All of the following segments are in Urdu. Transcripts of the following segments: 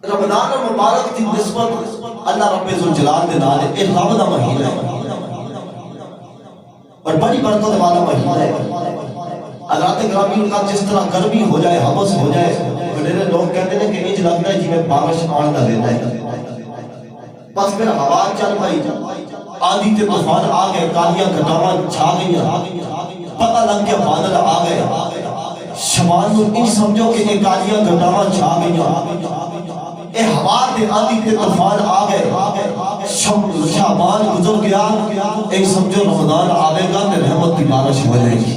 رمضان المبارک کی نسبت اللہ رب ذوالجلال دے نال اے رب دا مہینہ ہے اور بڑی برکت والا مہینہ ہے۔ حضرات گرامی کا جس طرح گرمی ہو جائے، حبس ہو جائے، میرے لوگ کہتے ہیں کہ انج لگتا ہے جی میں بارش آن کا دیتا ہے، بس پھر ہوا چل پئی، آندھی تے طوفان آ گئے، کالیاں گھٹاواں چھا گئیاں، پتہ لگ گیا بادل آ گئے، شمال نو ان سمجھو کہ یہ کالیاں گھٹاواں چھا گئیاں، اے ہوا تے آندھی تے طوفان آ گئے، شعبان گزر گیا، ایک سمجھو رمضان آوے گا تے رحمت کی بارش ہو جائے گی،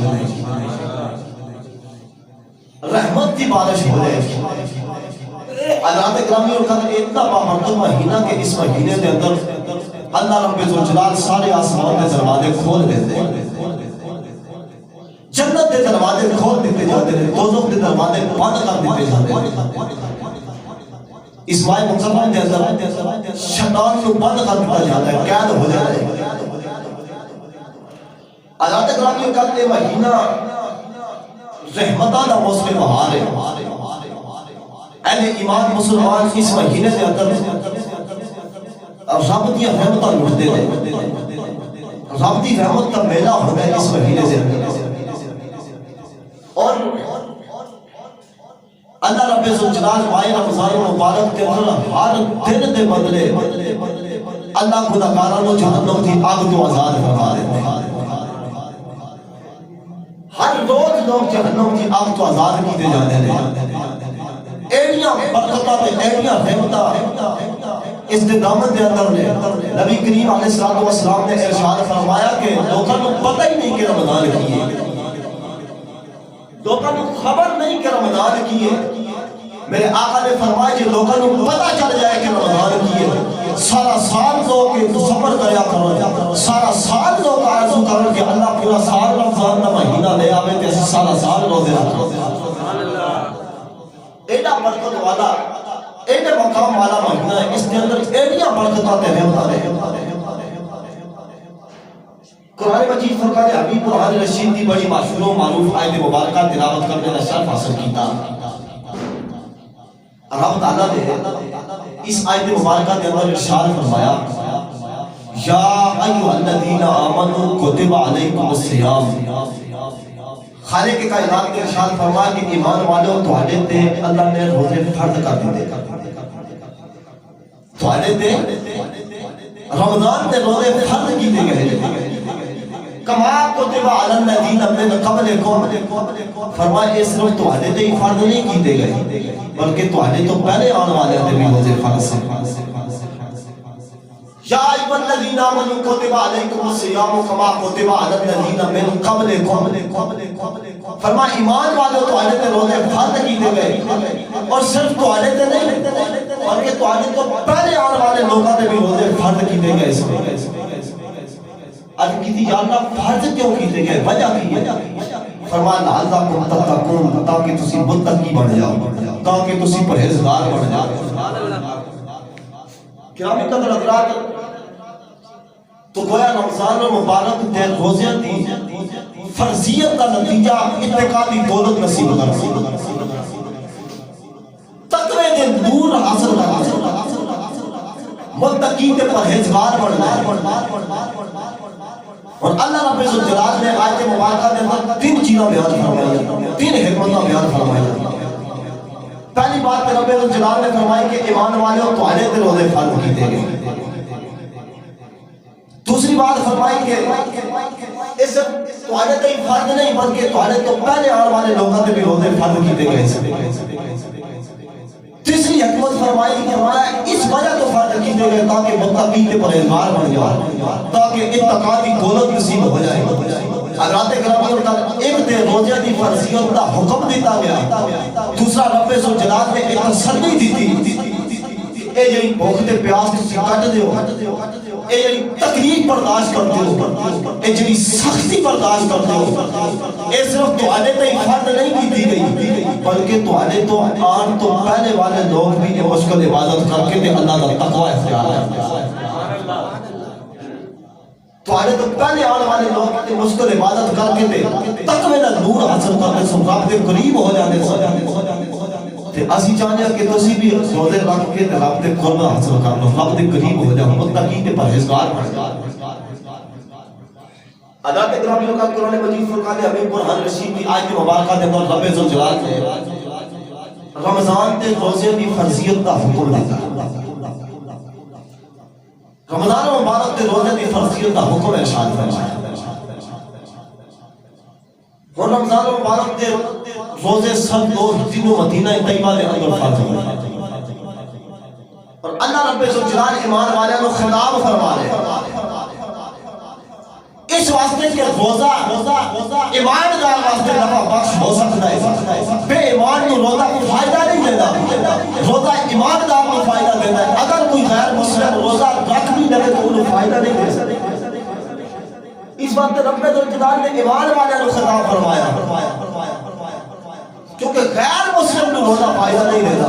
رحمت کی بارش ہو جائے گی۔ حضرات گرامی اور کہتے ہیں اتنا بابرکت مہینہ کہ اس مہینے کے اندر اللہ رب ذوالجلال سارے آسمان کے دروازے کھول دیتے ہیں، جنت کے دروازے کھول دیتے جاتے ہیں، دوزخ کے دروازے بند کر دیتے جاتے ہیں، اس ماہ مکرمہ کے اندر شیطان کو بند کر دیتا جاتا ہے، قید ہو جاتا ہے۔ حضرات گرامی اور کہتے ہیں مہینہ رحمتہ دا موسم بہار ہے، اہل ایمان مسلمان اس مہینے کے اندر رب دی رحمتاں لٹتے ہیں، رب دی رحمت کا میلہ ہوتا ہے اس مہینے سے اور اللہ رب ذوالجلال ماہ رمضان المبارک کے اندر ہر دن دے بدلے اللہ گناہگاراں جہنم کی آگ تو آزاد فرما دیتے ہیں، ہر روز لوگ جہنم کی آگ تو آزاد کیتے جاتے ہیں۔ ایڑیاں برکتاں تے ایڑیاں رحمتاں اس دے دامن دے اندر نے نبی کریم علیہ السلام نے ارشاد فرمایا کہ لوگوں کو پتہ ہی نہیں کہ رمضان کی ہے، لوگوں کو خبر نہیں کہ رمضان کی ہے۔ میرے آقا نے فرمایا کہ لوگوں کو پتہ چل جائے کہ رمضان کی ہے، سارا سال لوگ صبر کریا کرو، سارا سال لوگ آرزو کرو کہ اللہ پورا سال رمضان کا مہینہ لے آوے تے سارا سال روزے رکھو۔ ایڈا برکت والا، ایڈے مقام والا مہینہ ہے، اس کے اندر ایڈیاں برکتاں تے رحمتاں نے۔ قرآن مجید فرقان حبیب قرآن رشید کی بڑی مشہور و معروف آیت مبارکہ تلاوت کرنے کا شرف حاصل کیتا۔ رب تعالیٰ نے اس آیت مبارکہ کے اندر ارشاد فرمایا یا ایھا الذین آمنوا کتب علیکم الصیام، خالق کائنات نے ارشاد فرمایا کہ ایمان والوں تواڈے تے اللہ نے روزے فرض کر دیتے، تواڈے تے رمضان تے روزے فرض کیتے گئے، کما کتب علی الذین من قبلکم، فرمایا اس صرف تواڈے تے ہی فرض نہیں کیتے گئے بلکہ تواڈے تو پہلے آنے والے تے بھی روزے فرض ہیں۔ یا ایھا الذین آمنوا کتب علیکم الصیام کما کتب علی الذین من قبلکم، فرمایا ایمان والوں تواڈے تے روزے فرض کیتے گئے اور صرف تواڈے تے نہیں بلکہ تواڈے تو پہلے آنے والے لوگوں تے بھی روزے فرض کیتے گئے۔ اب کسی یا اللہ فرض کیوں کیتے گئے، وجہ کی ہے؟ فرمایا لعلکم تتقون، تاکہ تسی متقی بن جاؤ، تاکہ تسی پرہیزگار بن جاؤ۔ گرامی قدر حضرات، تو گویا رمضان المبارک تے روزے دی فرضیت کا نتیجہ اتقاء دی دولت نصیب کرنا، تقوی دے نور حاصل کرنا، متقی تے پرہیزگار بننا۔ اور اللہ رب ذوالجلال نے آیت مبارکہ کے اندر تین چیزیں بیان فرمائی، تین حکمتیں بیان فرمائی۔ پہلی بات کہ رب ذوالجلال نے فرمائی کہ ایمان والوں تواڈے تے روزے فرض کیتے گئے۔ دوسری بات فرمائی کہ اس تواڈے تے فرض نہیں بلکہ تواڈے تو پہلے آنے والے لوگوں تے بھی روزے فرض کیتے گئے۔ تیسری حکمت فرمائی کہ ہمارا اس وجہ تو فرض کیتے گئے تاکہ متقی تے پرہیزگار بن جائے، تاکہ اتقاء کی دولت نصیب ہو جائے۔ حضرات گرامی اور ایک تے روزے دی فرضیت کا حکم دیتا گیا، دوسرا رب ذوالجلال نے ایک تسلی دی اے جی بھوک تے پیاس تسی کٹ دیو، اے جی تکلیف برداشت کرتے ہو، اے جی سختی برداشت کرتے ہو، اے صرف تواڈے تے فرض نہیں کیتی گئی بلکہ تواڈے تو آن تو پہلے والے لوگ بھی یہ مشکل عبادت کر کے تے اللہ کا تقوی اختیار ہے۔ تواڈے تو پہلے آنے والے لوگ تے مشکل عبادت کر کے تے تقوی دا نور حاصل کر کے رب کے قریب ہو جانے۔ تے اسی چاہنے کہ تسی بھی روزے رکھ کے رب دے قرب حاصل کر لو، رب دے قریب ہو جاؤ، متقی تے پرہیزگار بن جاؤ۔ حضرت اکرامیوں کا قرآن مجید فرقان حمید برہان رشید کی آیت مبارکہ دے اندر رب ذوالجلال نے رمضان تے روزے دی فرضیت دا حکم دیتا ہے۔ رمضان مبارک تے روزے دی فرضیت دا حکم ارشاد فرمایا۔ اور رمضان مبارک تے روزے سب دو دنوں مدینہ طیبہ دے اندر فرض ہوئے، اور اللہ رب ذوالجلال ایمان والوں کو خطاب فرما رہے ہیں اس واسطے کہ روزہ ایماندار واسطے نفع بخش ہو سکتا ہے، بے ایمان کو روزہ فائدہ نہیں دیتا، روزہ ایماندار کو فائدہ دیتا ہے۔ اگر کوئی غیر مسلم روزہ رکھ بھی لگے تو انہیں فائدہ نہیں دے سکتا۔ اس وقت رب ذوالجلال نے ایمان والوں کو خطاب فرمایا کیونکہ غیر مسلم کو روزہ فائدہ نہیں دیتا،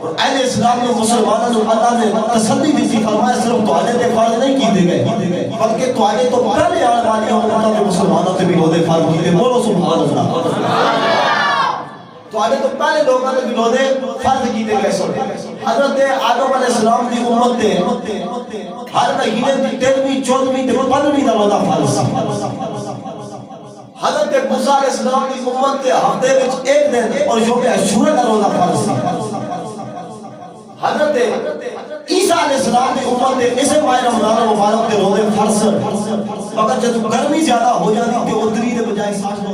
اور اہل اسلام نے مسلمانوں کو اللہ نے تسلی دی تھی، فرمایا صرف تواڈے تے فرض نہیں کیتے گئے بلکہ تواڈے تو پہلے آنے والی امتوں کے مسلمانوں تے بھی روزے فرض کیتے۔ بولو سبحان اللہ۔ تواڈے تو پہلے لوگوں نے بھی روزے فرض کیتے گئے سن۔ حضرت آدم علیہ السلام دی امت تے ہر مہینے دی 13ویں 14ویں تے 15ویں دا روزہ فرض سی۔ حضرت موسیٰ علیہ السلام دی امت تے ہفتے وچ ایک دن اور یوم عاشورہ دا روزہ فرض سی۔ حضرت عیسیٰ علیہ السلام کی امت نے اسے ماہ رمضان مبارک کے روزے فرض، مگر جب گرمی زیادہ ہو جاتی کہ وہ 3 دے بجائے 60